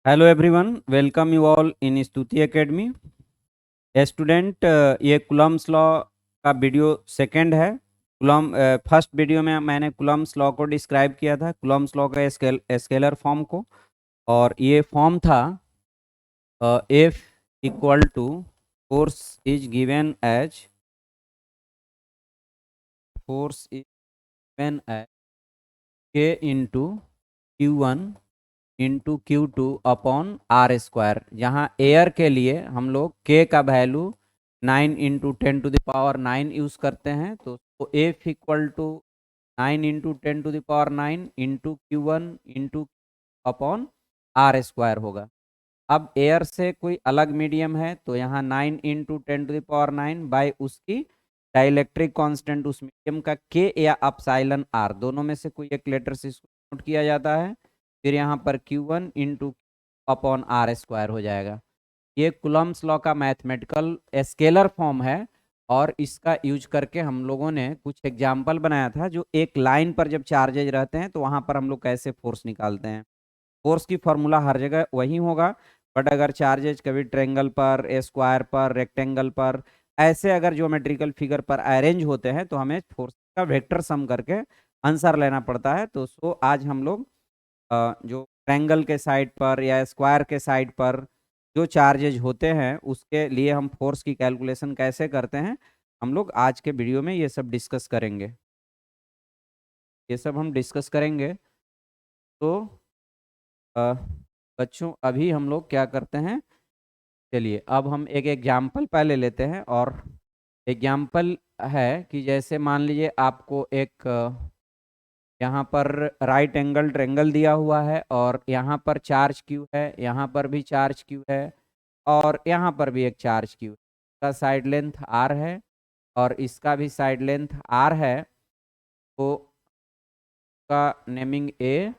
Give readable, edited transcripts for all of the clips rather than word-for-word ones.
Hello everyone, welcome you all in Stuti academy. Student, ये Coulomb's law का video second है। First video में मैंने कुलम्स लॉ को डिस्क्राइब किया था, कुलम्स लॉ का स्केलर फॉर्म को। और ये फॉर्म था F equal to force is given as k into Q1 into Q2 upon are square. जहाँ एयर के लिए हम लोग के का वैल्यू 9 इंटू 10⁹ यूज़ करते हैं, तो F equal to 9 into 10⁹ into Q1 into upon are square होगा। अब एयर से कोई अलग मीडियम है तो यहाँ 9 इंटू 10⁹ बाई उसकी डाइलेक्ट्रिक कांस्टेंट उस मीडियम का के या अपसाइलन आर, दोनों में से कोई एक लेटर से इसको नोट किया जाता है। फिर यहाँ पर Q1 into upon are square हो जाएगा। ये कुलम्स लॉ का मैथमेटिकल स्केलर फॉर्म है और इसका यूज करके हम लोगों ने कुछ एग्जाम्पल बनाया था। जो एक लाइन पर जब चार्जेज रहते हैं तो वहाँ पर हम लोग कैसे फोर्स निकालते हैं। फोर्स की फॉर्मूला हर जगह वही होगा, बट अगर चार्जेज कभी ट्रेंगल पर, स्क्वायर पर, रेक्टेंगल पर, ऐसे अगर ज्योमेट्रिकल फिगर पर अरेंज होते हैं तो हमें फोर्स का वेक्टर सम करके आंसर लेना पड़ता है। तो आज हम लोग जो ट्रायंगल के साइड पर या स्क्वायर के साइड पर जो चार्जेज होते हैं उसके लिए हम फोर्स की कैलकुलेशन कैसे करते हैं, हम लोग आज के वीडियो में ये सब डिस्कस करेंगे। तो अ, बच्चों, अभी हम लोग क्या करते हैं, चलिए अब हम एक एग्जाम्पल पहले लेते हैं। और एग्जाम्पल है कि जैसे मान लीजिए आपको एक यहाँ पर राइट एंगल ट्रेंगल दिया हुआ है और यहाँ पर चार्ज क्यू है, यहाँ पर भी चार्ज क्यू है और यहाँ पर भी एक चार्ज क्यू है। इसका साइड लेंथ आर है और इसका भी साइड लेंथ आर है। तो का नेमिंग ए,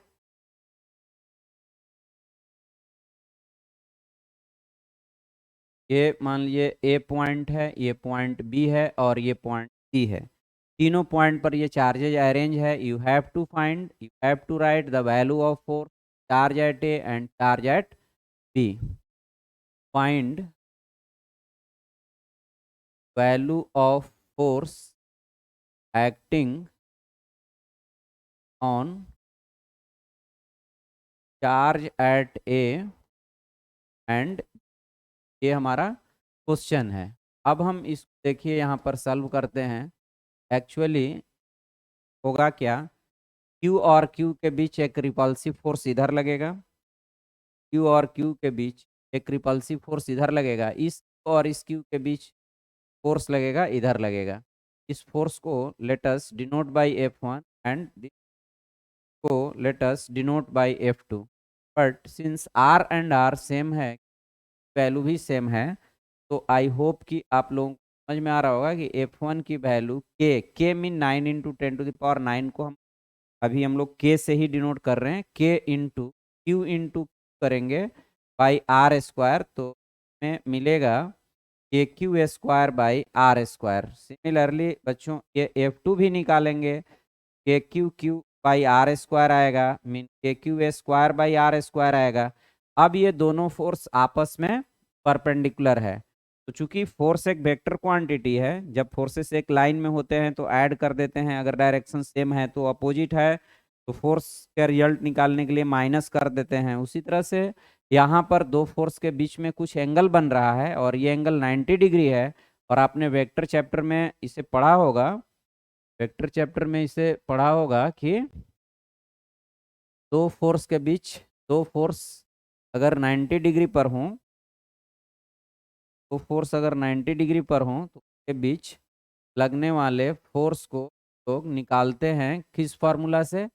ये मान लीजिए ए पॉइंट है, ये पॉइंट बी है और ये पॉइंट सी है। तीनों पॉइंट पर ये चार्जेज अरेंज है। You have to write the value of force charge at A and charge at B. Find value of force acting on charge at A and, ये हमारा क्वेश्चन है। अब हम इस देखिए यहाँ पर सॉल्व करते हैं। एक्चुअली होगा क्या, Q और Q के बीच एक रिपल्सिव फोर्स इधर लगेगा, Q और Q के बीच एक रिपल्सिव फोर्स इधर लगेगा, इस और इस Q के बीच फोर्स लगेगा इधर लगेगा। इस फोर्स को let us denote by F1 and this को let us denote by F2। But since R and R same है, वैल्यू भी सेम है, तो आई होप कि आप लोगों को समझ में आ रहा होगा कि F1 की वैल्यू के मीन 9 इंटू 10⁹ को हम लोग के से ही डिनोट कर रहे हैं। के इंटू क्यू इंटू करेंगे बाई आर स्क्वायर, तो हमें मिलेगा K Q square by are square. Similarly बच्चों, ये F2 भी निकालेंगे, K Q by are square आएगा, mean K Q square by are square आएगा। अब ये दोनों फोर्स आपस में परपेंडिकुलर है, तो चूंकि फोर्स एक वेक्टर क्वांटिटी है, जब फोर्सेस एक लाइन में होते हैं तो ऐड कर देते हैं, अगर डायरेक्शन सेम है तो अपोजिट है तो फोर्स का रिजल्ट निकालने के लिए माइनस कर देते हैं। उसी तरह से यहाँ पर दो फोर्स के बीच में कुछ एंगल बन रहा है और ये एंगल 90 डिग्री है। और आपने वेक्टर चैप्टर में इसे पढ़ा होगा, कि दो फोर्स के बीच, दो फोर्स अगर 90 डिग्री पर हों, तो फोर्स अगर 90 डिग्री पर हों तो उसके बीच लगने वाले फोर्स को लोग निकालते हैं किस फार्मूला से,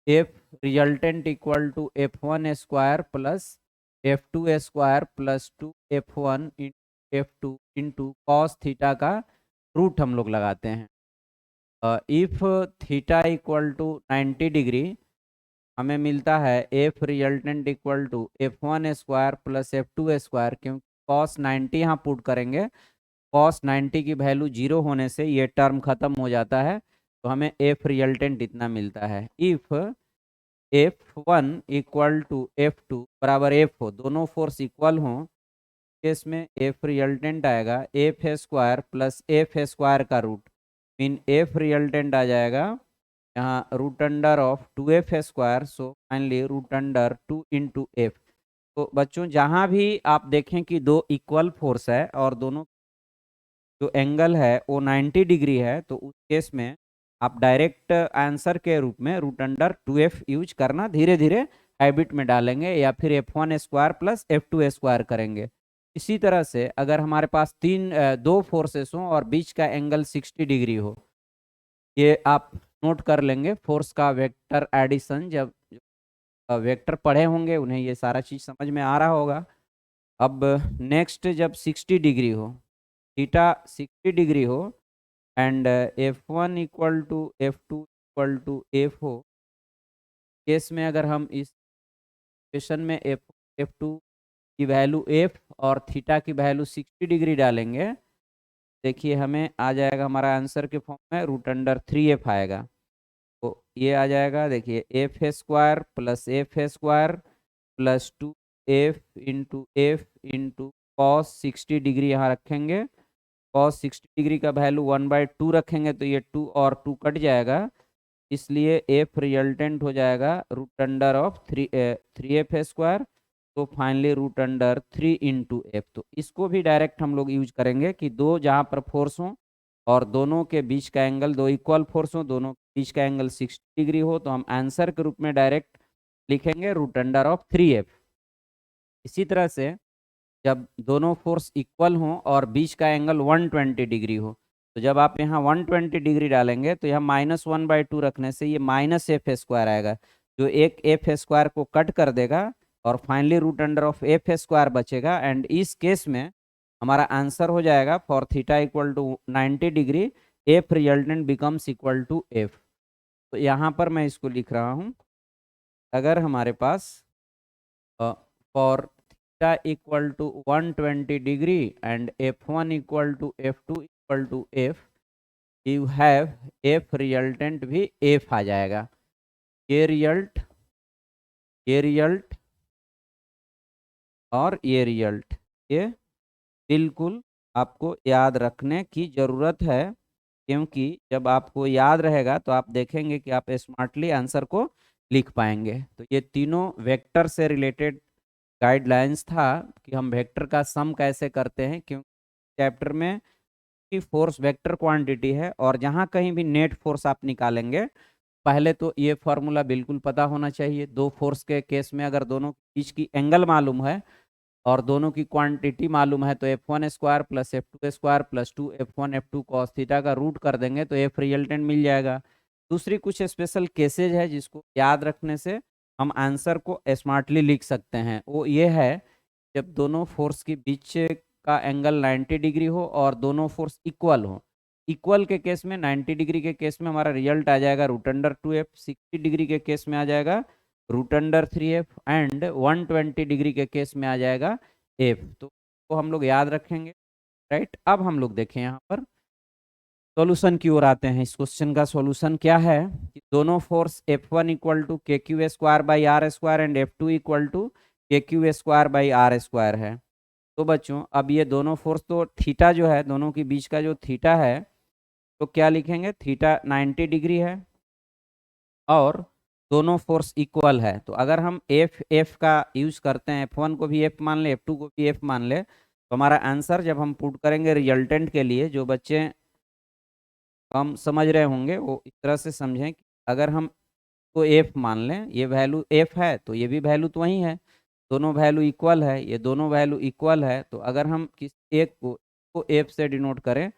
F resultant equal to F1 square plus F2 square plus 2F1 F2 into cos theta का रूट हम लोग लगाते हैं। If theta equal to 90 degree, हमें मिलता है F resultant equal to F1 square plus F2 square, क्योंकि कॉस 90 यहाँ पुट करेंगे, कॉस 90 की वैल्यू 0 होने से ये टर्म खत्म हो जाता है, तो हमें एफ रिजल्टेंट इतना मिलता है। If F1 equal to F2 बराबर F हो, दोनों फोर्स इक्वल हों, केस में F रिजल्टेंट आएगा F square plus F square का रूट, मीन F रिजल्टेंट आ जाएगा यहाँ root under of 2F square, so finally root under 2 into F। तो बच्चों जहाँ भी आप देखें कि दो इक्वल फोर्स है और दोनों जो एंगल है वो 90 डिग्री है, तो उस केस में आप डायरेक्ट आंसर के रूप में रूट अंडर 2F यूज करना धीरे धीरे हैबिट में डालेंगे, या फिर F1 square plus F2 square करेंगे। इसी तरह से अगर हमारे पास दो फोर्सेस हों और बीच का एंगल 60 डिग्री हो, ये आप नोट कर लेंगे फोर्स का वेक्टर एडिशन, जब वेक्टर पढ़े होंगे उन्हें ये सारा चीज समझ में आ रहा होगा। अब नेक्स्ट जब 60 डिग्री हो, थीटा 60 डिग्री हो and F1 equal to F2 equal to F हो, केस में अगर हम इस इक्वेशन में F2 की वैल्यू F और थीटा की वैल्यू 60 डिग्री डालेंगे, देखिए हमें आ जाएगा हमारा आंसर के फॉर्म में रूट अंडर 3F आएगा। तो ये आ जाएगा, देखिए F square plus F square plus 2F into F into cos 60 degree यहाँ रखेंगे, कॉस 60 डिग्री का वैल्यू 1/2 रखेंगे तो ये 2 और 2 कट जाएगा, इसलिए F रिजल्टेंट हो जाएगा root under of 3F square, तो finally root under 3 into F। तो इसको भी डायरेक्ट हम लोग यूज करेंगे कि दो जहाँ पर फोर्स हों और दोनों के बीच का एंगल, दो इक्वल फोर्स हो, दोनों के बीच का एंगल 60 डिग्री हो, तो हम आंसर के रूप में डायरेक्ट लिखेंगे रूट अंडर ऑफ 3F। इसी तरह से जब दोनों फोर्स इक्वल हों और बीच का एंगल 120 डिग्री हो, तो जब आप यहाँ 120 डिग्री डालेंगे तो यहाँ -1/2 रखने से ये -F स्क्वायर आएगा, जो एक F स्क्वायर को कट कर देगा और finally root under of F square बचेगा। एंड इस केस में हमारा आंसर हो जाएगा for theta equal to 90 degree F resultant becomes equal to F। तो यहाँ पर मैं इसको लिख रहा हूँ, अगर हमारे पास for theta equal to 120 degree and F1 equal to F2 equal to F, you have F resultant भी F आ जाएगा। ये रिजल्ट और ये रिजल्ट, ये बिल्कुल आपको याद रखने की ज़रूरत है, क्योंकि जब आपको याद रहेगा तो आप देखेंगे कि आप स्मार्टली आंसर को लिख पाएंगे। तो ये तीनों वेक्टर से रिलेटेड गाइडलाइंस था कि हम वेक्टर का सम कैसे करते हैं, क्योंकि चैप्टर में की फोर्स वेक्टर क्वांटिटी है और जहाँ कहीं भी नेट फोर्स आप निकालेंगे, पहले तो ये फॉर्मूला बिल्कुल पता होना चाहिए। दो फोर्स के केस में अगर दोनों बीच की एंगल मालूम है और दोनों की क्वांटिटी मालूम है, तो F1 square plus F2 square plus 2F1 F2 cos theta का रूट कर देंगे तो F रिजल्टेंट मिल जाएगा। दूसरी कुछ स्पेशल केसेज है जिसको याद रखने से हम आंसर को स्मार्टली लिख सकते हैं, वो ये है जब दोनों फोर्स के बीच का एंगल 90 डिग्री हो और दोनों फोर्स इक्वल हो। इक्वल के केस में 90 डिग्री के केस में हमारा रिजल्ट आ जाएगा रूट अंडर 2F, 60 डिग्री के केस में आ जाएगा root under 3F and 120 degree के केस में आ जाएगा F। तो हम लोग याद रखेंगे, राइट। अब हम लोग देखें यहाँ पर सॉल्यूशन की ओर आते हैं। इस क्वेश्चन का सॉल्यूशन क्या है कि दोनों force F1 equal to KQ square by are square and F2 equal to KQ square by are square है। तो बच्चों अब ये दोनों फोर्स, तो थीटा जो है दोनों के बीच का जो थीटा है, तो क्या लिखेंगे, थीटा 90 डिग्री है और दोनों फोर्स इक्वल है। तो अगर हम F का यूज करते हैं, F1 को भी F मान ले, F2 को भी F मान ले, तो हमारा आंसर जब हम पुट करेंगे रिजल्टेंट के लिए, जो बच्चे हम समझ रहे होंगे वो इस तरह से समझें कि अगर हम को F मान लें, ये वैल्यू F है तो ये भी वैल्यू तो वही है, दोनों वैल्यू इक्वल है, ये दोनों वैल्यू इक्वल है, तो अगर हम किसी एक को F से डिनोट करें,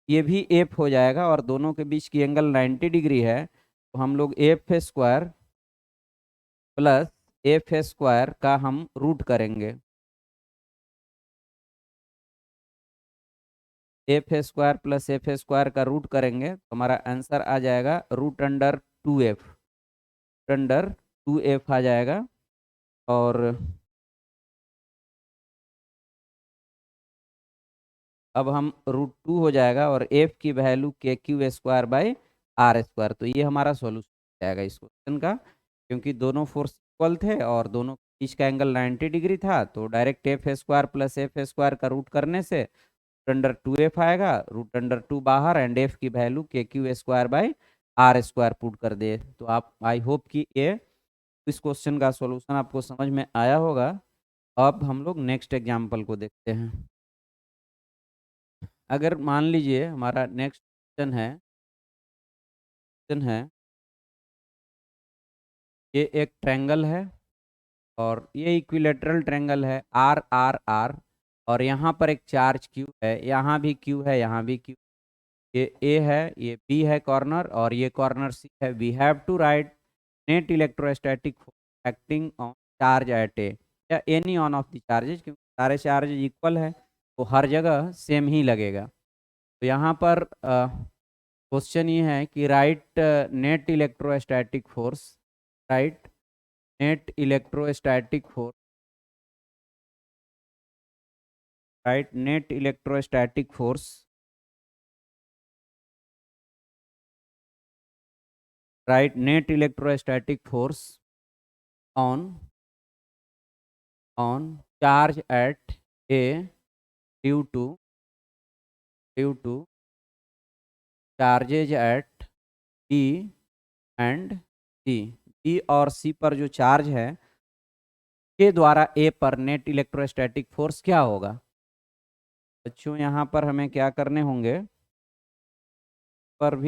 ये भी F हो जाएगा और दोनों के बीच की एंगल 90 डिग्री है, तो हम लोग F square plus F square का हम रूट करेंगे, F square plus F square का रूट करेंगे तो हमारा आंसर आ जाएगा root under 2F, under 2F आ जाएगा। और अब हम √2 हो जाएगा और F की value KQ square by are square, तो ये हमारा सॉल्यूशन जाएगा इस क्वेश्चन का। क्योंकि दोनों फोर्स इक्वल थे और दोनों बीच का एंगल 90 डिग्री था, तो direct F square plus F square का रूट करने से रूट अंडर 2f आएगा, रूट अंडर 2 बाहर, एंड एफ की value K Q square by are square put कर दे। तो आप आई होप कि ये इस क्वेश्चन का सॉल्यूशन आपको समझ में आया होगा। अब हम लोग नेक्स्ट एग्जाम्पल को देखते हैं। अगर मान लीजिए हमारा नेक्स्ट क्वेश्चन है ये एक ट्रायंगल है और ये इक्विलेटरल ट्रायंगल है आर आर आर, और यहाँ पर एक चार्ज क्यू है, यहाँ भी क्यू है, यहाँ भी क्यू। ये ए है, ये बी है कॉर्नर, और ये कॉर्नर सी है। We have to write net electrostatic acting on charge at a या any on of the charges, क्योंकि सारे चार्जेज इक्वल है तो हर जगह सेम ही लगेगा। तो यहाँ पर क्वेश्चन ये है कि write net electrostatic force, right net electrostatic force, right net electrostatic force, right net electrostatic force on charge at A due to charges at B and C। B और C पर जो चार्ज है के द्वारा A पर net electrostatic force क्या होगा। बच्चों यहाँ पर हमें क्या करने होंगे, पर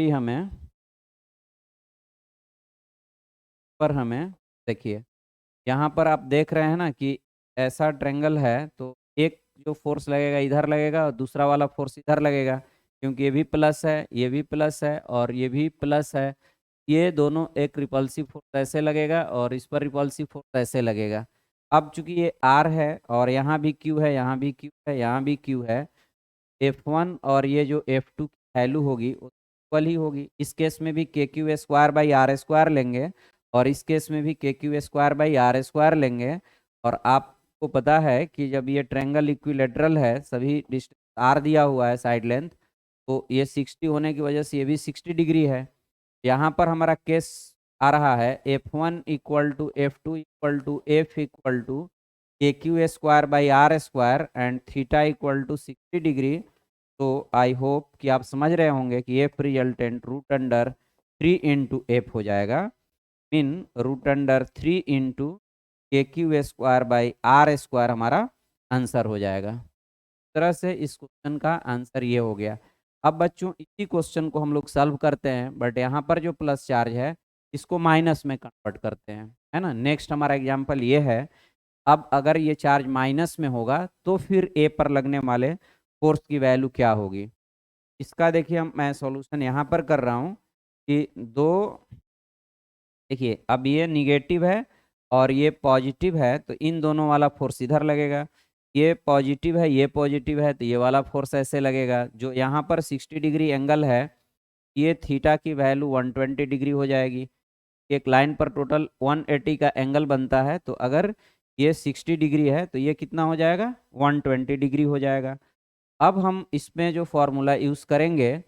हमें देखिए यहाँ पर आप देख रहे हैं ना कि ऐसा ट्रायंगल है, तो एक जो फोर्स लगेगा इधर लगेगा और दूसरा वाला फोर्स इधर लगेगा, क्योंकि ये भी प्लस है, ये भी प्लस है और ये भी प्लस है। ये दोनों एक रिपल्सिव फोर्स ऐसे लगेगा और इस पर रिपल्सिव फोर्स ऐसे लगेगा। अब चूंकि ये आर है और यहाँ भी क्यू है, यहाँ भी क्यू है, यहाँ भी क्यू है, F1 और ये जो F2 की वैल्यू होगी वो इक्वल ही होगी। इस केस में भी K Q square by are square लेंगे और इस केस में भी K Q square by are square लेंगे। और आपको पता है कि जब ये ट्रायंगल इक्विलेटरल है, सभी डिस्टेंस आर दिया हुआ है साइड लेंथ, तो ये 60 होने की वजह से ये भी 60 डिग्री है। यहाँ पर हमारा केस आ रहा है F1 equal to F2 equal to F equal to के Q square by are square and theta equal to 60 degree. तो आई होप कि आप समझ रहे होंगे कि F resultant root under 3 into F हो जाएगा, mean root under 3 into k Q square by are square हमारा आंसर हो जाएगा। इस तरह से इस क्वेश्चन का आंसर ये हो गया। अब बच्चों इसी क्वेश्चन को हम लोग सॉल्व करते हैं, बट यहाँ पर जो प्लस चार्ज है इसको माइनस में कन्वर्ट करते हैं, है ना। नेक्स्ट हमारा एग्जाम्पल ये है, अब अगर ये चार्ज माइनस में होगा तो फिर ए पर लगने वाले फोर्स की वैल्यू क्या होगी। इसका देखिए मैं सॉल्यूशन यहाँ पर कर रहा हूँ कि दो, देखिए अब ये निगेटिव है और ये पॉजिटिव है, तो इन दोनों वाला फोर्स इधर लगेगा। ये पॉजिटिव है, ये पॉजिटिव है, तो ये वाला फोर्स ऐसे लगेगा। जो यहाँ पर 60 डिग्री एंगल है, ये थीटा की वैल्यू 120 डिग्री हो जाएगी। एक लाइन पर टोटल 180 का एंगल बनता है, तो अगर ये 60 डिग्री है तो ये कितना हो जाएगा, 120 डिग्री हो जाएगा। अब हम इसमें जो फॉर्मूला यूज़ करेंगे,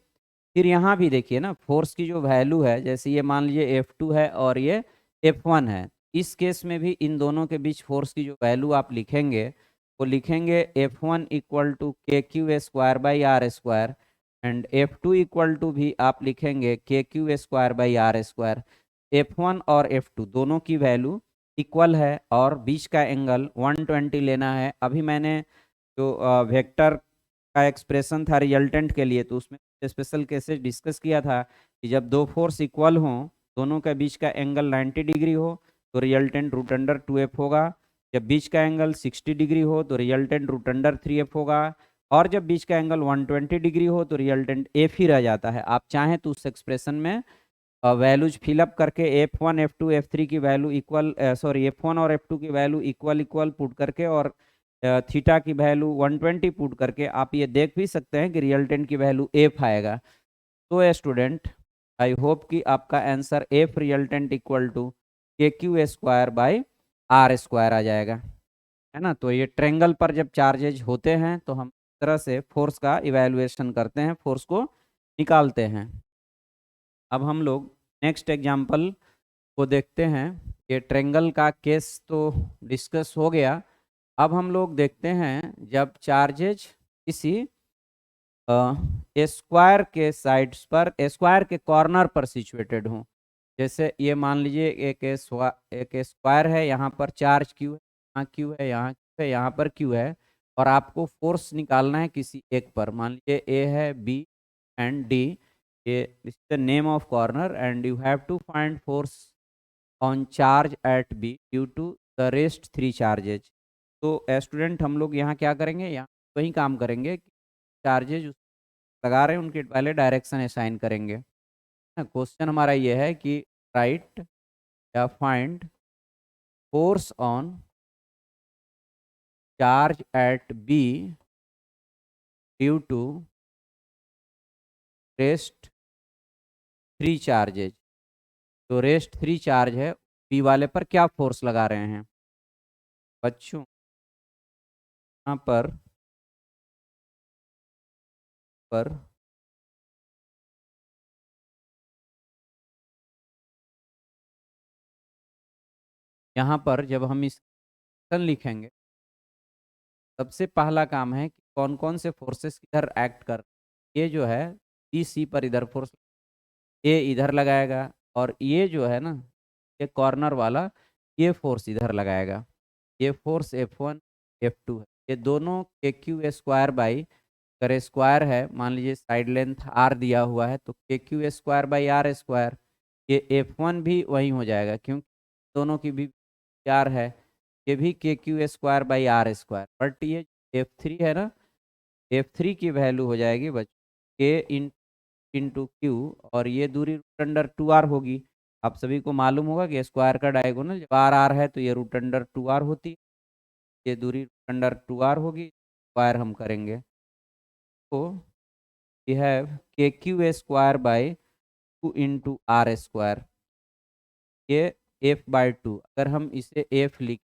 फिर यहाँ भी देखिए ना फोर्स की जो वैल्यू है, जैसे ये मान लीजिए F2 है और ये F1 है, इस केस में भी इन दोनों के बीच फोर्स की जो वैल्यू आप लिखेंगे वो लिखेंगे F1 इक्वल टू के Q square by are square and F2 equal to भी आप लिखेंगे K Q square by are square. F1 और F2 दोनों की वैल्यू इक्वल है और बीच का एंगल 120 लेना है। अभी मैंने जो वेक्टर का एक्सप्रेशन था रिजल्टेंट के लिए, तो उसमें स्पेशल केसेस डिस्कस किया था कि जब दो फोर्स इक्वल हों, दोनों के बीच का एंगल 90 डिग्री हो तो रिजल्टेंट रूट अंडर 2f होगा। जब बीच का एंगल 60 डिग्री हो तो रिजल्टेंट रूट अंडर 3f होगा, और जब बीच का एंगल 120 डिग्री हो तो रिजल्टेंट f ही रह जाता है। आप चाहें तो उस एक्सप्रेशन में वैल्यूज फिलअप करके F1 F2 F3 की वैल्यू इक्वल, सॉरी F1 और F2 की वैल्यू इक्वल इक्वल पुट करके और थीटा की वैल्यू 120 पुट करके आप ये देख भी सकते हैं कि रिजल्टेंट की वैल्यू एफ आएगा। तो स्टूडेंट आई होप कि आपका answer F resultant equal to के Q square by are square आ जाएगा, है ना। तो ये ट्रेंगल पर जब चार्जेज होते हैं तो हम इस तरह से फोर्स का इवेल्युएशन करते हैं, फोर्स को निकालते हैं। अब हम लोग नेक्स्ट एग्जाम्पल को देखते हैं। ये ट्रेंगल का केस तो डिस्कस हो गया। अब हम लोग देखते हैं जब चार्जेज किसी स्क्वायर के साइड्स पर, स्क्वायर के कॉर्नर पर सिचुएटेड हों। जैसे ये मान लीजिए एक स्क्वायर है, यहाँ पर चार्ज क्यू है, यहाँ क्यू है, यहाँ क्यू है, यहाँ पर क्यू है, और आपको फोर्स निकालना है किसी एक पर। मान लीजिए ए है, बी एंड डी, ये is the name of corner, and you have to find force on charge at B due to the rest three charges. तो स्टूडेंट हम लोग यहाँ क्या करेंगे, यहाँ वही काम करेंगे, चार्जेज लगा रहे हैं उनके पहले डायरेक्शन असाइन करेंगे। क्वेश्चन हमारा ये है कि राइट या find force on charge at B due to rest three charges. तो रेस्ट थ्री चार्ज है, बी वाले पर क्या फोर्स लगा रहे हैं बच्चों? यहाँ पर यहाँ पर जब हम इस क्वेश्चन लिखेंगे, सबसे पहला काम है कि कौन कौन से फोर्सेस इधर एक्ट कर। ये जो है बी सी पर इधर फोर्स, ये इधर लगाएगा, और ये जो है ना, ये कॉर्नर वाला, ये फोर्स इधर लगाएगा। ये फोर्स F1 F2 है। ये दोनों के क्यू स्क्वायर बाई, अगर स्क्वायर है, मान लीजिए साइड लेंथ आर दिया हुआ है, तो K Q square by are square. ये F1 भी वही हो जाएगा क्योंकि दोनों की भी आर है, ये भी K Q square by are square. But ये F3 है ना, F3 की वैल्यू हो जाएगी बच्चों के इंटू क्यू, और ये दूरी रूट अंडर टू आर होगी। आप सभी को मालूम होगा कि स्क्वायर का डायगोनल जब आर आर है तो ये रूट अंडर टू आर होती है, ये दूरी रूट अंडर टू आर होगी, स्क्वायर हम करेंगे तो we have K Q square by two into R square. ये एफ बाई टू, अगर हम इसे एफ लिख,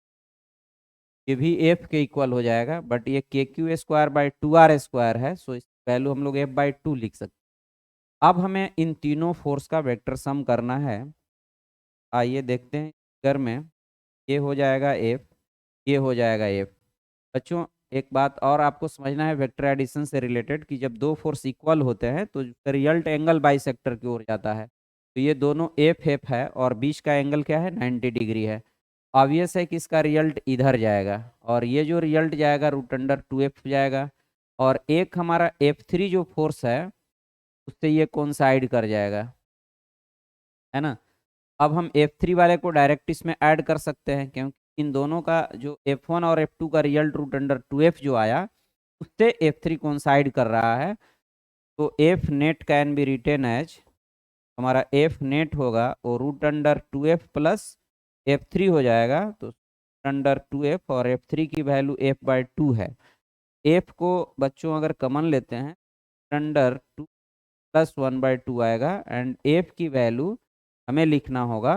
ये भी एफ के इक्वल हो जाएगा, बट ये K Q square by two R square है, सो इस वैल्यू हम लोग एफ बाई टू लिख सकते हैं। अब हमें इन तीनों फोर्स का वेक्टर सम करना है। आइए देखते हैं फिगर में, ये हो जाएगा एफ, ये हो जाएगा एफ। बच्चों एक बात और आपको समझना है वेक्टर एडिशन से रिलेटेड, कि जब दो फोर्स इक्वल होते हैं तो रिजल्ट एंगल बाइसेक्टर की ओर जाता है। तो ये दोनों एफ एफ है, और बीच का एंगल क्या है, 90 डिग्री है। ऑब्वियस है कि इसका रिजल्ट इधर जाएगा, और ये जो रिजल्ट जाएगा रूट अंडर टू एफ जाएगा, और एक हमारा F3 जो फोर्स है उससे ये कोइंसाइड कर जाएगा, है ना। अब हम F3 वाले को डायरेक्ट इसमें ऐड कर सकते हैं, क्योंकि इन दोनों का जो F1 और F2 का result root under two F जो आया, उससे F3 कोइंसाइड कर रहा है। तो F net can be written as, हमारा एफ नेट होगा वो root under two F plus F3 हो जाएगा। तो अंडर टू एफ, और F3 की वैल्यू एफ बाई टू है। एफ को बच्चों अगर कमन लेते हैं, under two plus one by two आएगा, एंड एफ की वैल्यू हमें लिखना होगा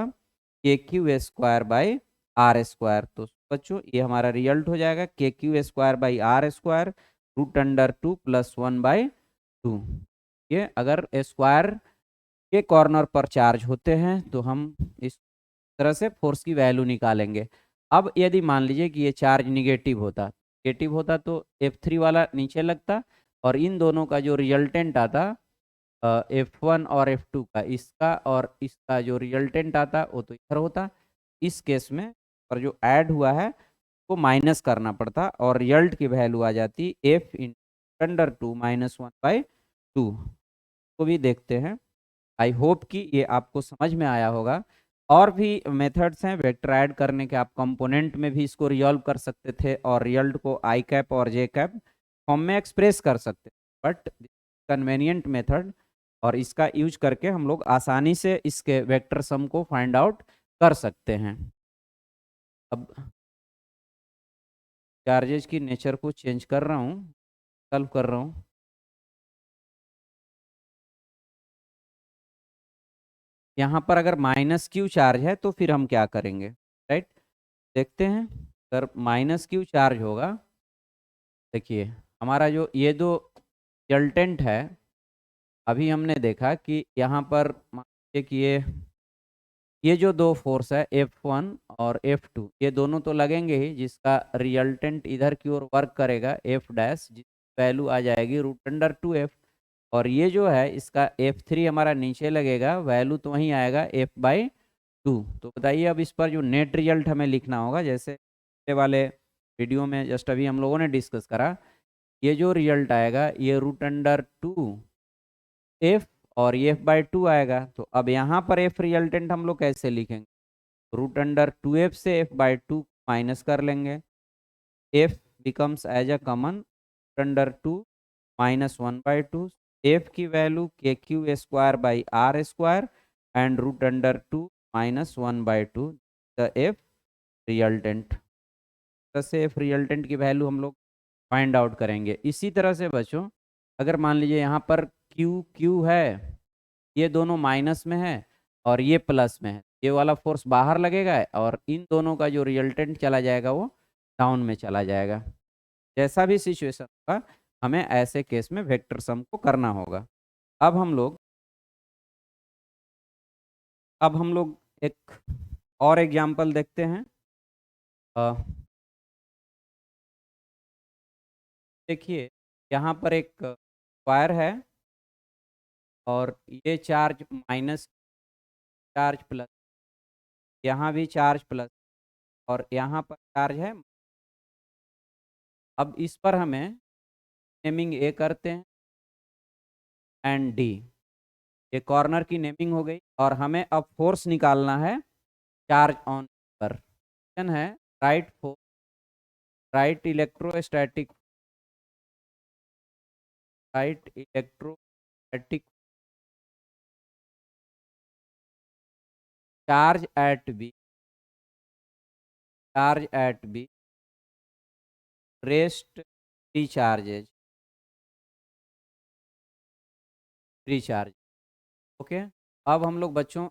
K Q square by are square. तो बच्चों ये हमारा रिजल्ट हो जाएगा के Q square by are square root under two plus one by two. ये अगर स्क्वायर के कॉर्नर पर चार्ज होते हैं तो हम इस तरह से फोर्स की वैल्यू निकालेंगे। अब यदि मान लीजिए कि ये चार्ज निगेटिव होता तो F3 वाला नीचे लगता, और इन दोनों का जो रिजल्टेंट आता F1 और F2 का, इसका और इसका जो रिजल्टेंट आता वो तो इधर होता। इस केस में पर जो ऐड हुआ है वो माइनस करना पड़ता, और रिजल्ट की वैल्यू आ जाती F in under to minus one by to. को भी देखते हैं। आई होप कि ये आपको समझ में आया होगा। और भी मेथड्स हैं वेक्टर ऐड करने के, आप कंपोनेंट में भी इसको रिजॉल्व कर सकते थे, और रिजल्ट को आई कैप और जे कैप फॉर्म में एक्सप्रेस कर सकते, बट कन्वेनियंट मेथड, और इसका यूज करके हम लोग आसानी से इसके वेक्टर सम को फाइंड आउट कर सकते हैं। अब चार्जेस की नेचर को चेंज कर रहा हूँ, सॉल्व कर रहा हूँ। यहाँ पर अगर माइनस क्यू चार्ज है तो फिर हम क्या करेंगे, राइट। देखते हैं, अगर माइनस क्यू चार्ज होगा, देखिए हमारा जो ये दो रिजल्टेंट है, अभी हमने देखा कि यहाँ पर मान लीजिए कि ये जो दो फोर्स है F1 और F2, ये दोनों तो लगेंगे ही, जिसका रिजल्टेंट इधर की ओर वर्क करेगा F डैश, जिस वैल्यू आ जाएगी √2F। और ये जो है इसका F3 हमारा नीचे लगेगा, वैल्यू तो वहीं आएगा F/2। तो बताइए अब इस पर जो नेट रिजल्ट हमें लिखना होगा, जैसे पिछले वाले वीडियो में जस्ट अभी हम लोगों ने डिस्कस करा, ये जो रिजल्ट आएगा ये √2F और ये F/2 आएगा। तो अब यहाँ पर F रिजल्टेंट हम लोग कैसे लिखेंगे, √2F से F/2 माइनस कर लेंगे, F becomes as a common √2 -1/2, F की value KQ²/R² and √2 -1/2 the F resultant. से F रिजल्टेंट की वैल्यू हम लोग फाइंड आउट करेंगे। इसी तरह से बच्चों, अगर मान लीजिए यहाँ पर Q है, ये दोनों माइनस में है और ये प्लस में है, ये वाला फोर्स बाहर लगेगा और इन दोनों का जो रिजल्टेंट चला जाएगा वो डाउन में चला जाएगा। जैसा भी सिचुएशन होगा हमें ऐसे केस में वेक्टर सम को करना होगा। अब हम लोग एक और एग्जांपल देखते हैं। देखिए यहाँ पर एक वायर है और ये चार्ज माइनस, चार्ज प्लस, यहाँ भी चार्ज प्लस और यहाँ पर चार्ज है। अब इस पर हमें नेमिंग ए करते हैं एंड डी, ये कॉर्नर की नेमिंग हो गई और हमें अब फोर्स निकालना है चार्ज ऑन पर। क्वेश्चन है write force, write electrostatic, write electrostatic charge at B, charge at B rest free charges, free charge. Okay, अब हम लोग बच्चों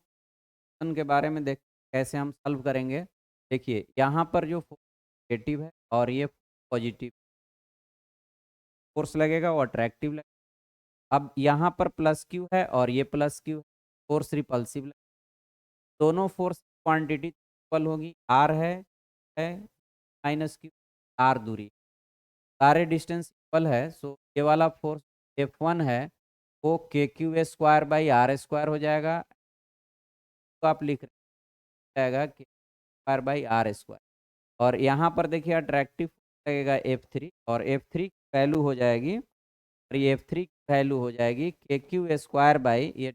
के बारे में देख कैसे हम सॉल्व करेंगे। देखिए यहाँ पर जो नेगेटिव है और ये पॉजिटिव फोर्स लगेगा वो अट्रैक्टिव लगेगा। अब यहाँ पर प्लस क्यू है और ये प्लस क्यू, फोर्स रिपल्सिव लगेगा। दोनों फोर्स क्वांटिटी इक्वल होगी, आर है माइनस क्यू, आर दूरी, सारे डिस्टेंस इक्वल है। सो ये वाला फोर्स F1 है वो KQ²/R² हो जाएगा। तो आप लिख जाएगा KQ²/R²। और यहाँ पर देखिए अट्रैक्टिव लगेगा F3 और F3 की वैल्यू हो जाएगी, और ये F3 की वैल्यू हो जाएगी KQ² ये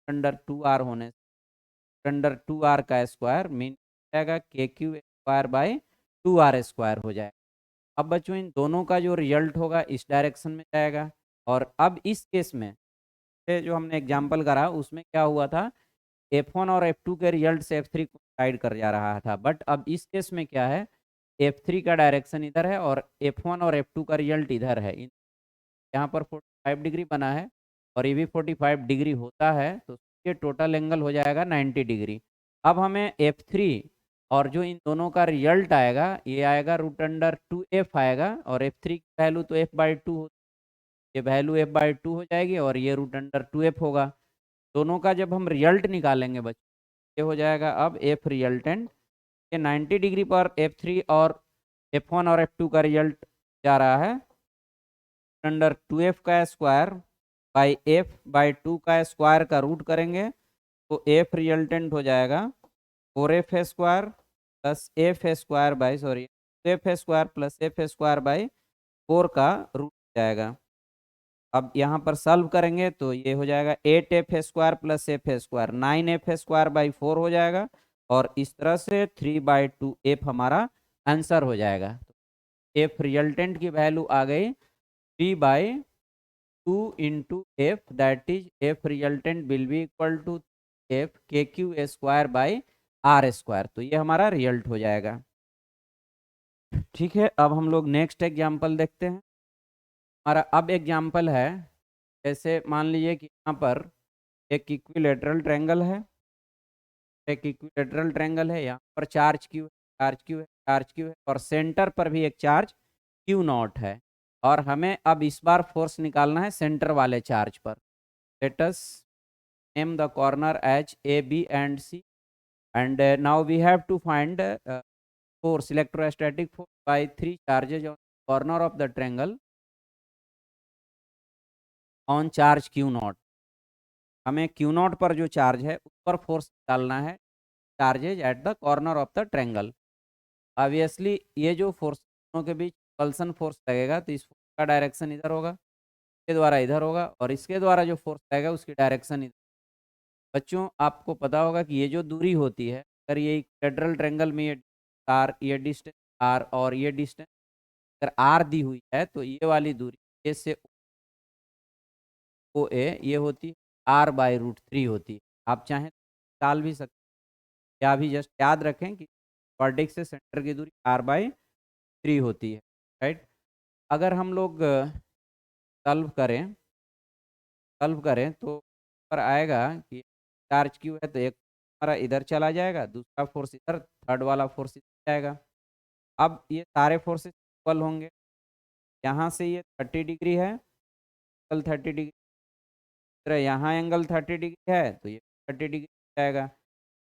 √2R होने से √2R का स्क्वायर मीन जाएगा KQ²/2R² हो जाएगा। अब बच्चों इन दोनों का जो रिजल्ट होगा इस डायरेक्शन में जाएगा। और अब इस केस में जो हमने एग्जाम्पल करा उसमें क्या हुआ था, F1 और F2 के रिजल्ट से F3 को साइड कर जा रहा था, बट अब इस केस में क्या है, F3 का डायरेक्शन इधर है और F1 और F2 का रिजल्ट इधर है। यहाँ पर 45 डिग्री बना है और ये भी 45 डिग्री होता है, तो ये टोटल एंगल हो जाएगा 90 डिग्री। अब हमें F3 और जो इन दोनों का रिजल्ट आएगा ये आएगा √2F आएगा, और F3 की वैल्यू तो F/2 हो, ये वैल्यू F/2 हो जाएगी और ये √2F होगा। दोनों का जब हम रिजल्ट निकालेंगे बच्चों, ये हो जाएगा अब F रिजल्टेंट, ये 90 डिग्री पर F3 और F1 और F2 का रिजल्ट जा रहा है √2F का स्क्वायर बाई F/2 का स्क्वायर का रूट करेंगे तो F रिजल्टेंट हो जाएगा 4F² plus F² by F² plus F² /4 का रूट जाएगा। अब यहाँ पर सॉल्व करेंगे तो ये हो जाएगा 8F² प्लस F² 9F²/4 हो जाएगा, और इस तरह से 3/2F हमारा आंसर हो जाएगा। F रिजल्टेंट की वैल्यू आ गई 3/2 into F, that is F resultant will be equal to F KQ²/R²। तो ये हमारा रिजल्ट हो जाएगा। ठीक है, अब हम लोग नेक्स्ट एग्जाम्पल देखते हैं। हमारा अब एग्जाम्पल है, जैसे मान लीजिए कि यहाँ पर एक इक्विलेटरल ट्रायंगल है, एक इक्विलेटरल ट्रायंगल है, यहाँ पर चार्ज क्यू है, चार्ज क्यू है, चार्ज क्यू है, और सेंटर पर भी एक चार्ज Q0 है, और हमें अब इस बार फोर्स निकालना है सेंटर वाले चार्ज पर। Let us name the corner as A, B and C। and now we have to find force, electrostatic force by three charges on corner of the triangle on charge q not. हमें q not पर जो charge है उस पर force डालना है, charges at the corner of the triangle. Obviously ये जो फोर्स दोनों के बीच पल्सन फोर्स लगेगा तो इस फोर्स का डायरेक्शन इधर होगा, इसके द्वारा इधर होगा, और इसके द्वारा जो फोर्स लगेगा उसकी डायरेक्शन इधर। बच्चों आपको पता होगा कि ये जो दूरी होती है, अगर ये इक्विलेटरल ट्रायंगल में ये डिस्टेंस आर और ये डिस्टेंस अगर आर दी हुई है तो ये वाली दूरी ए से ओ ए ये होती है r/√3 होती है। आप चाहें निकाल भी सकते हैं, या भी जस्ट याद रखें कि वर्टेक्स से सेंटर की दूरी r/3 होती है, राइट। अगर हम लोग सॉल्व करें तो पर आएगा कि चार्ज क्यू है तो एक हमारा इधर चला जाएगा, दूसरा फोर्स इधर, थर्ड वाला फोर्स इधर जाएगा। अब ये सारे फोर्सेस इक्वल होंगे। यहाँ से ये 30 डिग्री है, एंगल 30 डिग्री, यहाँ एंगल 30 डिग्री है तो ये 30 डिग्री जाएगा।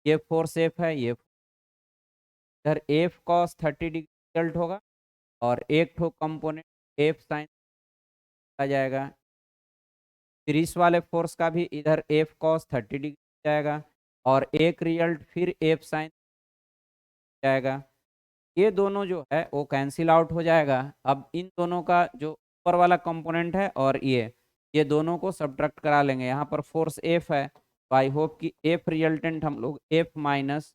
ये फोर्स एफ है, ये इधर एफ कॉस 30 डिग्री रिजल्ट होगा, और एक ठो कंपोनेंट एफ साइन आ जाएगा। फिर इस वाले फोर्स का भी इधर एफ कॉस 30 डिग्री जाएगा, और एक रिजल्ट फिर एफ साइन जाएगा। ये दोनों जो है वो कैंसिल आउट हो जाएगा। अब इन दोनों का जो ऊपर वाला कंपोनेंट है और ये दोनों को सब्ट्रैक्ट करा लेंगे। यहाँ पर फोर्स एफ है तो आई होप कि एफ रिजल्टेंट हम लोग F minus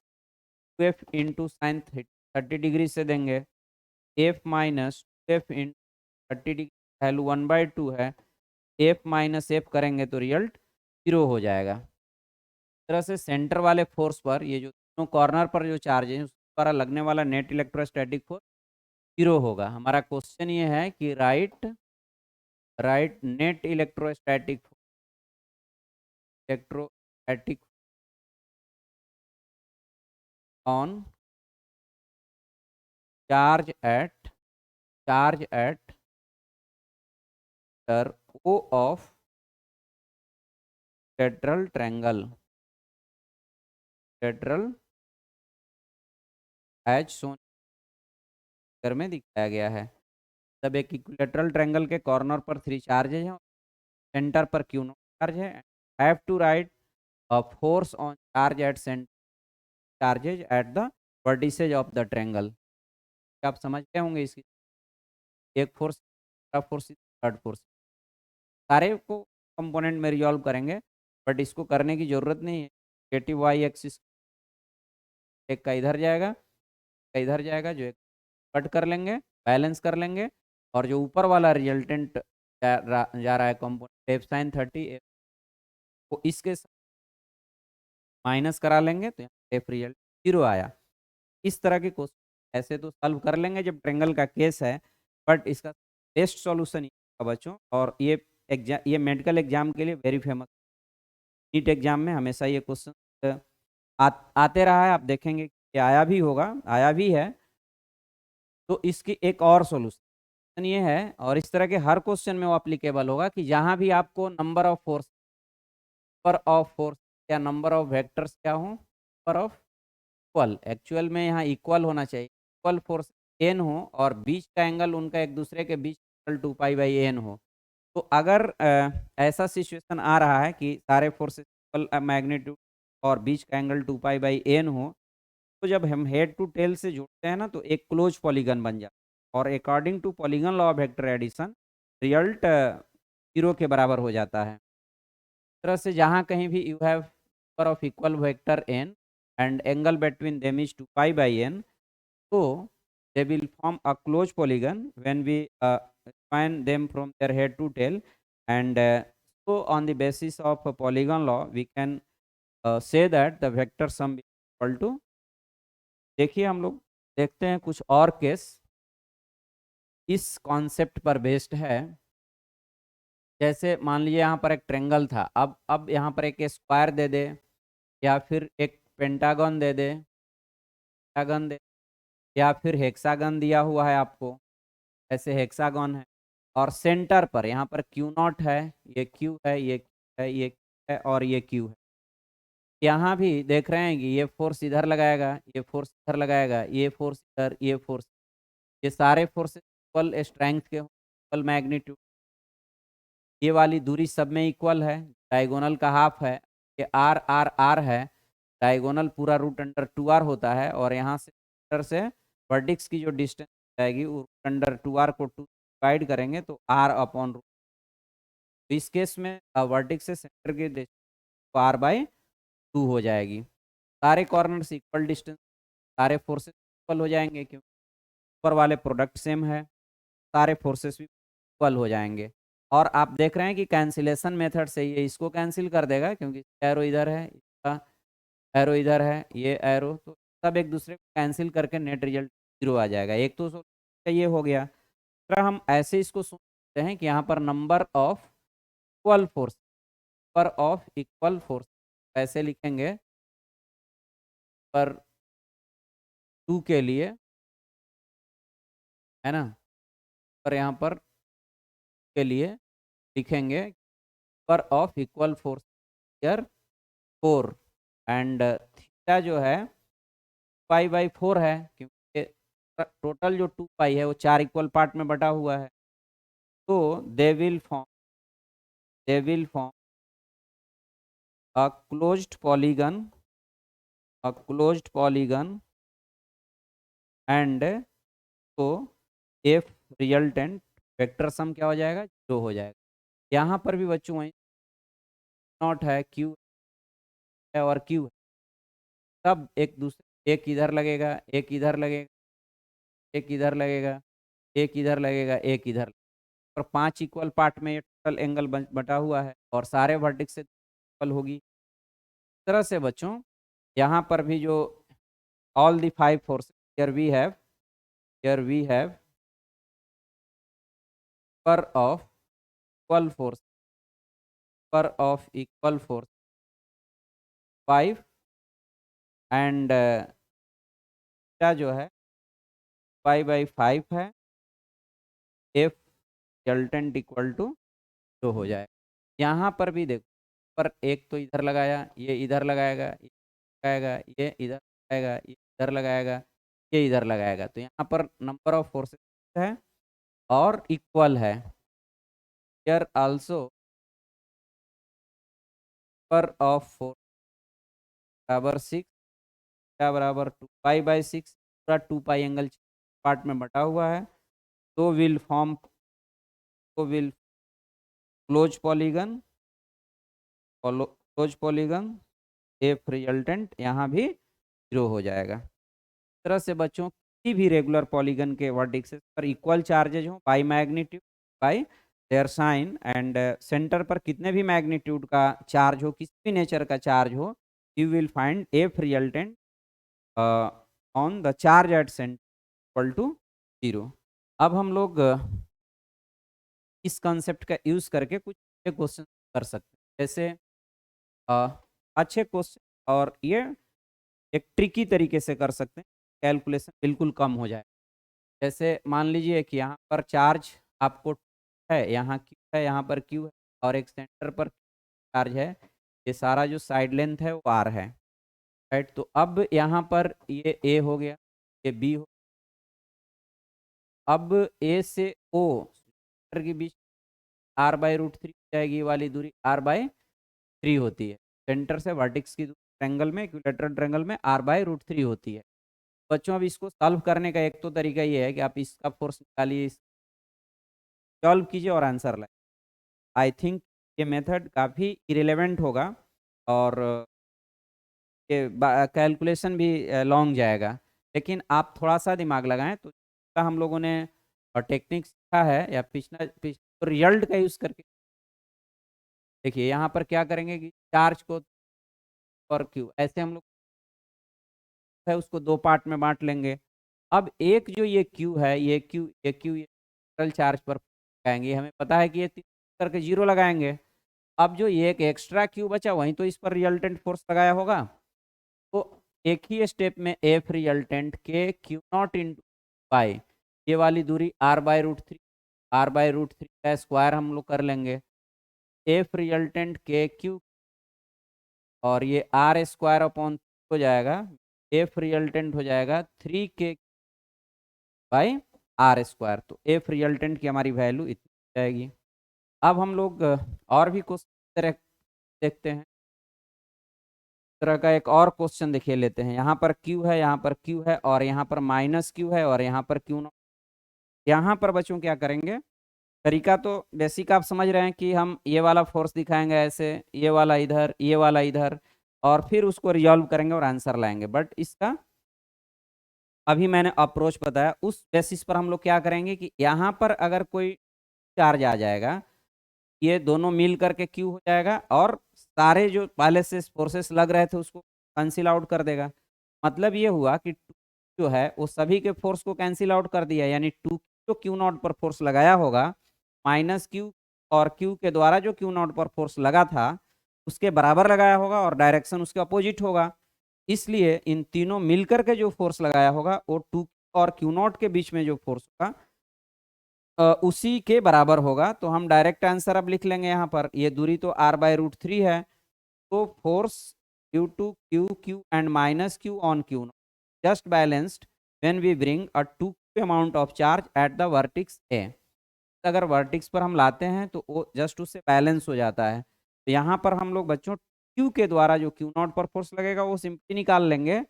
F into sine 30 degree से देंगे। एफ माइनस एफ इन 30 डिग्री वैल्यू 1/2 है, एफ माइनस एफ करेंगे तो रिजल्ट 0 हो जाएगा। इस तरह से सेंटर वाले फोर्स पर ये जो दोनों कॉर्नर पर जो चार्ज है उस द्वारा लगने वाला नेट इलेक्ट्रोस्टैटिक फोर्स 0 होगा। हमारा क्वेश्चन ये है कि write net electrostatic on charge at O of टेट्रल एज सोन फिगर में दिखाया गया है। तब एक इक्विलेटरल ट्रायंगल के कॉर्नर पर 3 चार्जेज हैं, सेंटर पर Q नॉट चार्ज है। Have to write a force on charge at center charges at the vertices of the triangle. आप समझ गए होंगे इसकी, एक फोर्स, थर्ड फोर्स, सारे को कंपोनेंट में रिजॉल्व करेंगे, बट इसको करने की जरूरत नहीं है। नेगेटिव वाई एक्सिस एक का इधर जाएगा, का इधर जाएगा, जो एक कट कर लेंगे, बैलेंस कर लेंगे, और जो ऊपर वाला रिजल्टेंट जा रहा है कंपोनेंट एफ साइन 30 को इसके माइनस करा लेंगे तो यहाँ एफ रिजल्ट 0 आया। इस तरह के क्वेश्चन ऐसे तो सॉल्व कर लेंगे जब ट्रायंगल का केस है, बट इसका बेस्ट सॉल्यूशन ये है बच्चों, और ये मेडिकल एग्जाम के लिए वेरी फेमस, नीट एग्जाम में हमेशा ये क्वेश्चन आते रहा है। आप देखेंगे कि आया भी होगा, आया भी है। तो इसकी एक और सॉल्यूशन ये है, और इस तरह के हर क्वेश्चन में वो अप्लीकेबल होगा कि जहां भी आपको नंबर ऑफ फोर्स या नंबर ऑफ वेक्टर्स क्या हो, नंबर ऑफ इक्वल, एक्चुअल में यहाँ इक्वल होना चाहिए, इक्वल फोर्स एन हो और बीच का एंगल उनका एक दूसरे के बीच 2π/n हो। तो अगर ऐसा सिचुएशन आ रहा है कि सारे फोर्सेस इक्वल मैग्नीट्यूड और बीच का एंगल 2π/n हो, तो जब हम हेड टू टेल से जोड़ते हैं ना तो एक क्लोज पॉलीगन बन जाता है, और according to polygon law of vector addition result 0 के बराबर हो जाता है। इस तरह से जहाँ कहीं भी you have number of equal vector n and angle between them is 2π/n, so they will form a closed polygon when we define them from their head to tail, and so on the basis of a polygon law we can say that the vector sum is equal to। देखिए हम लोग देखते हैं कुछ और case इस concept पर based है। जैसे मान लीजिए यहाँ पर एक ट्रेंगल था, अब यहाँ पर एक स्क्वायर दे दे, या फिर एक पेंटागन दे दे, या फिर हेक्सागन दिया हुआ है आपको, ऐसे हेक्सागन है, और सेंटर पर यहाँ पर Q नॉट है, ये Q है, ये Q है, ये Q है और ये Q है। यहाँ भी देख रहे हैं कि ये फोर्स इधर लगाएगा, ये फोर्स इधर लगाएगा, ये फोर्स इधर, ये फोर्स, ये सारे फोर्स इक्वल स्ट्रेंथ के इक्वल मैग्नीट्यूड, ये वाली दूरी सब में इक्वल है, डायगोनल का हाफ है, ये आर आर आर है, डायगोनल पूरा रूट अंडर 2r होता है, और यहाँ से सेंटर से वर्टिक्स की जो डिस्टेंस जाएगी रूट अंडर 2r को 2 डिवाइड करेंगे तो r अपॉन रूट। तो इस केस में वर्टिक्स से सेंटर की डिस्टेंस r/2 हो जाएगी। सारे कॉर्नर्स इक्वल डिस्टेंस, सारे फोर्सेस इक्वल हो जाएंगे क्योंकि ऊपर वाले प्रोडक्ट सेम है, सारे फोर्सेस भी इक्वल हो जाएंगे। और आप देख रहे हैं कि कैंसिलेशन मेथड से ये इसको कैंसिल कर देगा क्योंकि एरो इधर है, इसका एरो इधर है, ये एरो, तो सब एक दूसरे को कैंसिल करके नेट रिजल्ट 0 आ जाएगा। एक तो ये हो गया। दूसरा हम ऐसे इसको सोच सकते हैं कि यहाँ पर number of equal force, number of equal force ऐसे लिखेंगे पर 2 के लिए, है ना, पर यहाँ पर के लिए लिखेंगे पर of equal force year 4, and theta जो है π/4 है क्योंकि टोटल जो 2 पाई है वो 4 इक्वल पार्ट में बटा हुआ है। तो they will form a closed polygon and तो एफ रिजल्टेंट वेक्टर सम क्या हो जाएगा, 0 हो जाएगा। यहाँ पर भी बच्चों वहीं नॉट है, क्यू है और क्यू है, सब एक दूसरे, एक इधर लगेगा, एक इधर लगेगा, एक इधर लगेगा, एक इधर लगेगा, एक इधर, और 5 इक्वल पार्ट में ये टोटल एंगल बटा हुआ है और सारे वर्टिक्स से इक्वल होगी। इस तरह से बच्चों यहाँ पर भी जो all the 5 forces here we have per of equal force 5, and क्या जो है π/5 है, एफ रिजल्टेंट इक्वल टू 2 हो जाएगा। यहाँ पर भी देखो, पर एक तो इधर लगाया, ये इधर लगाएगा, ये लगाएगा, ये इधर लगाएगा, ये इधर लगाएगा, ये इधर लगाएगा, तो यहाँ पर नंबर ऑफ फोर्सेस है और इक्वल है। हियर आल्सो पर ऑफ फोर्स बराबर 6, क्या बराबर 2π/6, पूरा 2 पाई एंगल पार्ट में बटा हुआ है, तो will close polygon F resultant यहाँ भी 0 हो जाएगा। इस तरह से बच्चों किसी भी रेगुलर पॉलीगन के वर्टिसेस पर इक्वल चार्जेज हो by magnitude by their sign, and center पर कितने भी मैग्नीट्यूड का चार्ज हो, किसी भी नेचर का चार्ज हो, you will find F resultant on the charge at center equal to 0। अब हम लोग इस कंसेप्ट का यूज करके कुछ क्वेश्चन कर सकते हैं, जैसे अच्छे क्वेश्चन, और ये एक ट्रिकी तरीके से कर सकते हैं, कैलकुलेशन बिल्कुल कम हो जाए। जैसे मान लीजिए कि यहाँ पर चार्ज आपको है, यहाँ क्यू है, यहाँ पर क्यू है, और एक सेंटर पर चार्ज है, ये सारा जो साइड लेंथ है वो आर है, राइट। तो अब यहाँ पर ये ए हो गया, ये बी हो, अब ए से ओ के बीच r/√3 जाएगी, वाली दूरी r/3 होती है। सेंटर से वर्टिक्स की ट्रायंगल में, इक्विलेटरल ट्रायंगल में r/√3 होती है। बच्चों अब इसको सॉल्व करने का एक तो तरीका ये है कि आप इसका फोर्स निकालिए, सॉल्व कीजिए और आंसर लाइए। आई थिंक ये मेथड काफ़ी इरेलीवेंट होगा और ये कैलकुलेशन भी लॉन्ग जाएगा, लेकिन आप थोड़ा सा दिमाग लगाएं तो हम लोगों ने टेक्निक सीखा है या पिछला तो रिजल्ट का यूज़ करके देखिए, यहाँ पर क्या करेंगे कि चार्ज को और क्यू ऐसे हम लोग है उसको 2 पार्ट में बांट लेंगे। अब एक जो ये क्यू है, ये क्यू ये टोटल चार्ज पर लगाएंगे, हमें पता है कि ये करके 0 लगाएंगे। अब जो ये एक एक्स्ट्रा क्यू बचा वहीं तो इस पर रिजल्टेंट फोर्स लगाया होगा, तो एक ही स्टेप में एफ रिजल्टेंट के क्यू नॉट इंटू पाई, ये वाली दूरी r/√3 का स्क्वायर हम लोग कर लेंगे, एफ रिजल्टेंट के क्यू और ये आर स्क्वायर अपॉन हो जाएगा, एफ रिजल्टेंट हो जाएगा 3k बाई आर स्क्वायर। तो एफ रिजल्टेंट की हमारी वैल्यू इतनी जाएगी। अब हम लोग और भी क्वेश्चन तरह देखते हैं। तरह का एक और क्वेश्चन देखिए लेते हैं। यहाँ पर क्यू है, यहाँ पर क्यू है, और यहाँ पर माइनस क्यू है, और यहाँ पर क्यू नॉट। यहाँ पर बच्चों क्या करेंगे, तरीका तो बेसिक आप समझ रहे हैं कि हम ये वाला फोर्स दिखाएंगे ऐसे, ये वाला इधर, ये वाला इधर, और फिर उसको रिजॉल्व करेंगे और आंसर लाएंगे। बट इसका अभी मैंने अप्रोच बताया, उस बेसिस पर हम लोग क्या करेंगे कि यहाँ पर अगर कोई चार्ज आ जाएगा, ये दोनों मिल करके क्यू हो जाएगा, और सारे जो पहले से फोर्सेस लग रहे थे उसको कैंसिल आउट कर देगा। मतलब ये हुआ कि टू जो है वो सभी के फोर्स को कैंसिल आउट कर दिया, यानी टू जो क्यू नॉट पर फोर्स लगाया होगा माइनस क्यू, और क्यू के द्वारा जो क्यू नॉट पर फोर्स लगा था उसके बराबर लगाया होगा, और डायरेक्शन उसके अपोजिट होगा। इसलिए इन तीनों मिलकर के जो फोर्स लगाया होगा वो टू और क्यू नॉट के बीच में जो फोर्स होगा उसी के बराबर होगा। तो हम डायरेक्ट आंसर अब लिख लेंगे। यहाँ पर ये दूरी तो r/√3 है, तो force due to q q and minus q on q just balanced when we bring a 2q amount of charge at the vertex a. अगर वर्टिक्स पर हम लाते हैं तो वो जस्ट उससे बैलेंस हो जाता है। तो यहाँ पर हम लोग बच्चों क्यू के द्वारा जो क्यू नॉट पर फोर्स लगेगा वो सिंपली निकाल लेंगे,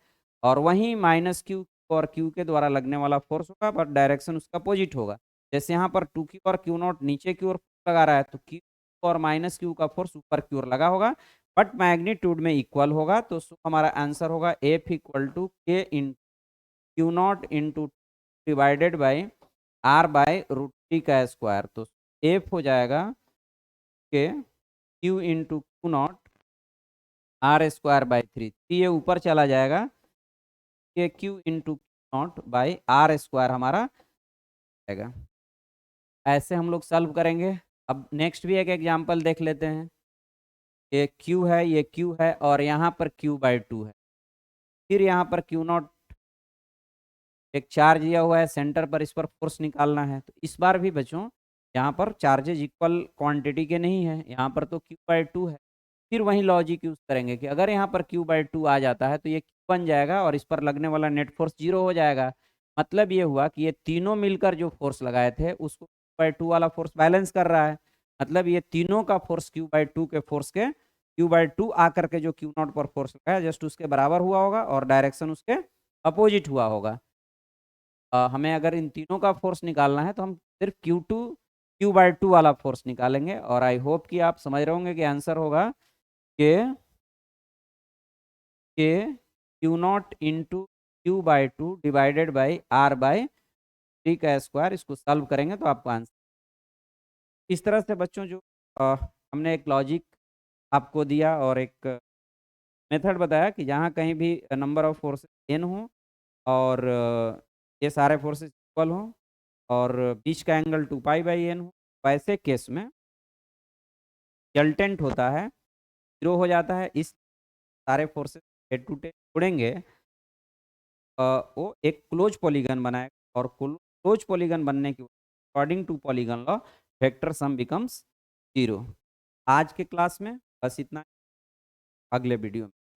और वहीं माइनस क्यू और क्यू के द्वारा लगने वाला फोर्स होगा बट डायरेक्शन उसका अपोजिट होगा। जैसे यहाँ पर टू क्यू और क्यू नॉट नीचे की ओर लगा रहा है, तो क्यू और माइनस क्यू का फोर्स ऊपर की ओर लगा होगा, बट मैग्नीट्यूड में इक्वल होगा। तो हमारा आंसर होगा F equal to k in q not into divided by r/√3 का स्क्वायर। तो एफ हो जाएगा के q into q not r² by 3, ये ऊपर चला जाएगा के q into q not by r² हमारा आएगा। ऐसे हम लोग सॉल्व करेंगे। अब नेक्स्ट भी एक एग्जांपल देख लेते हैं। ये क्यू है, ये क्यू है, और यहाँ पर q/2 है। फिर यहाँ पर क्यू नॉट एक चार्ज दिया हुआ है सेंटर पर, इस पर फोर्स निकालना है। तो इस बार भी बच्चों यहाँ पर चार्जेज इक्वल क्वांटिटी के नहीं है, यहाँ पर तो q/2 है। फिर वही लॉजिक यूज करेंगे कि अगर यहाँ पर q/2 आ जाता है तो ये q बन जाएगा, और इस पर लगने वाला नेट फोर्स 0 हो जाएगा। मतलब ये हुआ कि ये तीनों मिलकर जो फोर्स लगाए थे उसको q/2 वाला फोर्स बैलेंस कर रहा है। मतलब ये तीनों का फोर्स q/2 के फोर्स के q/2 आकर के जो क्यू नॉट पर फोर्स लगाया जस्ट उसके बराबर हुआ होगा, और डायरेक्शन उसके अपोजिट हुआ होगा। हमें अगर इन तीनों का फोर्स निकालना है तो हम सिर्फ q/2 वाला फोर्स निकालेंगे। और आई होप कि आप समझ रहे होंगे कि आंसर होगा K Q not into q/2 divided by r/3 का स्क्वायर। इसको सॉल्व करेंगे तो आपको आंसर इस तरह से बच्चों जो हमने एक लॉजिक आपको दिया और एक मेथड बताया कि जहाँ कहीं भी नंबर ऑफ फोर्सेस n हो, और ये सारे फोर्सेस इक्वल हों, और बीच का एंगल 2π/n हो, वैसे केस में रिजल्टेंट होता है 0 हो जाता है। इस सारे फोर्सेस हेड टू हेड जुड़ेंगे, वो एक क्लोज पॉलीगन बनाएगा, और क्लोज पॉलीगन बनने की according to polygon law vector sum becomes 0। आज के क्लास में बस इतना, अगले वीडियो में